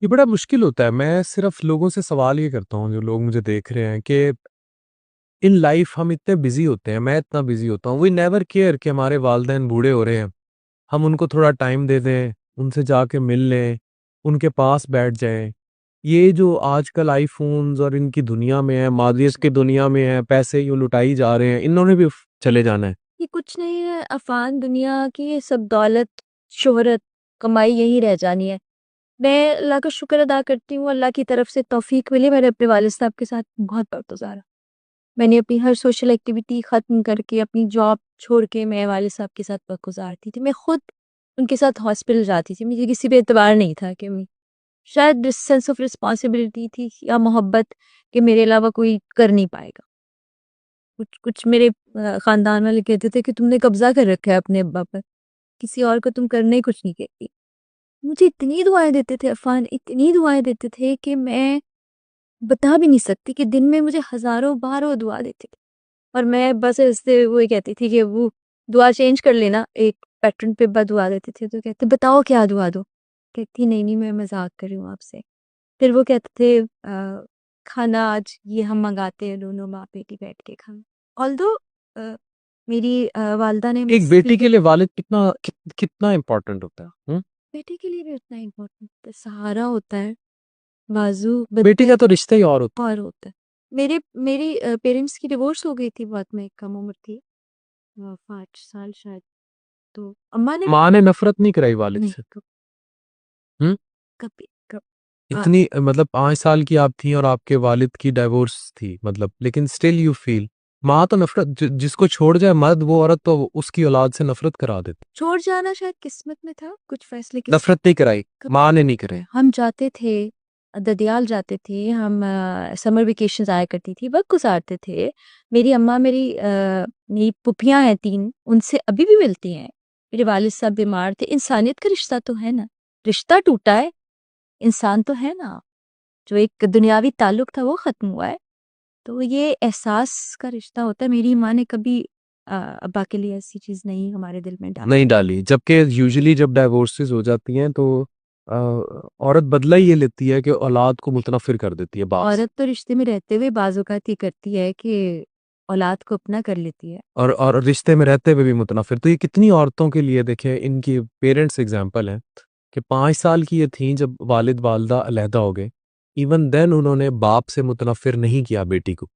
ये बड़ा मुश्किल होता है। मैं सिर्फ़ लोगों से सवाल ये करता हूँ, जो लोग मुझे देख रहे हैं कि इन लाइफ़ हम इतने बिज़ी होते हैं, मैं इतना बिज़ी होता हूँ, वी नेवर केयर कि हमारे वालिदैन बूढ़े हो रहे हैं। हम उनको थोड़ा टाइम दे दें, उनसे जाके मिल लें, उनके पास बैठ जाएँ। ये जो आजकल आईफ़ोन्स और इनकी दुनिया में है, मादियस की दुनिया में है, पैसे यूँ लुटाई जा रहे हैं, इन्होंने भी चले जाना है। ये कुछ नहीं है अफ़ान दुनिया की, ये सब दौलत, शोहरत, कमाई यही रह जानी है। मैं अल्लाह का शुक्र अदा करती हूँ, अल्लाह की तरफ से तौफ़ीक मिली, मैंने अपने वालिद साहब के साथ बहुत वक़्त गुज़ारा। मैंने अपनी हर सोशल एक्टिविटी ख़त्म करके, अपनी जॉब छोड़ के मैं वालिद साहब के साथ वक़्त गुज़ारती थी। मैं खुद उनके साथ हॉस्पिटल जाती थी, मुझे किसी पे एतबार नहीं था कि मैं शायद सेंस ऑफ रिस्पॉन्सिबिलिटी थी या मोहब्बत कि मेरे अलावा कोई कर नहीं पाएगा। कुछ कुछ मेरे ख़ानदान वाले कहते थे कि तुमने कब्ज़ा कर रखा है अपने अब्बा पर, किसी और को तुम करने ही कुछ नहीं कहती। मुझे इतनी दुआएँ देते थे अफ़ान, इतनी दुआएँ देते थे कि मैं बता भी नहीं सकती कि दिन में मुझे हज़ारों बार वो दुआ देते थे। और मैं बस ऐसे वो ही कहती थी कि वो दुआ चेंज कर लेना, एक पैटर्न पे दुआ देते थे तो कहते बताओ क्या दुआ दूँ? कहती नहीं, नहीं मैं मज़ाक कर रही हूँ आपसे। फिर वो कहते थे खाना आज ये हम मँगाते हैं दोनों माँ-बेटी बैठ के खाना। ऑल्दो मेरी वालिदा ने एक मुझसे बेटी के लिए वालिद कितना इम्पोर्टेंट होता है? हुँ? बेटे के लिए भी उतना ही इम्पोर्टेंट होता है, सहारा होता है, बाज़ू बेटी बनते का तो रिश्ता ही और होता है। और होता है। मेरी पेरेंट्स की डिवोर्स हो गई थी बहुत मैं कम उम्र थी 5 साल शायद, तो अम्मा ने माँ ने नफ़रत नहीं कराई वालिद नहीं से? हुँ? कभी कब इतनी मतलब 5 साल की आप थीं और आपके वालिद की डाइवोर्स थी मतलब, लेकिन स्टिल यू फ़ील माँ तो नफ़रत जिसको छोड़ जाए मर्द, वो औरत तो उसकी औलाद से नफ़रत करा देती। छोड़ जाना शायद किस्मत में था, कुछ फ़ैसले नफ़रत नहीं कराई, कभी माँ ने नहीं कराई। हम जाते थे ददियाल जाते थे हम समर वेकेशंस आया करती थी, वक़्त गुज़ारते थे। मेरी अम्मा मेरी फूफियाँ हैं 3 उनसे अभी भी मिलती हैं। मेरे वालिद साहब बीमार थे, इंसानियत का रिश्ता तो है ना, रिश्ता टूटा है, इंसान तो है ना, जो एक दुनियावी ताल्लुक था वो ख़त्म हुआ है। तो ये एहसास का रिश्ता होता है, मेरी माँ ने कभी अब्बा के लिए ऐसी चीज़ नहीं हमारे दिल में डाली। नहीं डाली, जबकि यूजुअली जब डाइवोर्सेज़ हो जाती हैं तो औरत बदला ही ये लेती है कि औलाद को मुतनफ़िर कर देती है बाप से। औरत तो रिश्ते में रहते हुए बाज़ औक़ात ये करती है कि औलाद को अपना कर लेती है। और रिश्ते में रहते हुए भी मुतनफ़िर। तो ये कितनी औरतों के लिए देखें इनकी पेरेंट्स एग्ज़ाम्पल हैं कि 5 साल की ये थीं जब वालिद-वालिदा अलहदा हो गए। इवन देन उन्होंने बाप से मुतनफ़िर नहीं किया बेटी को।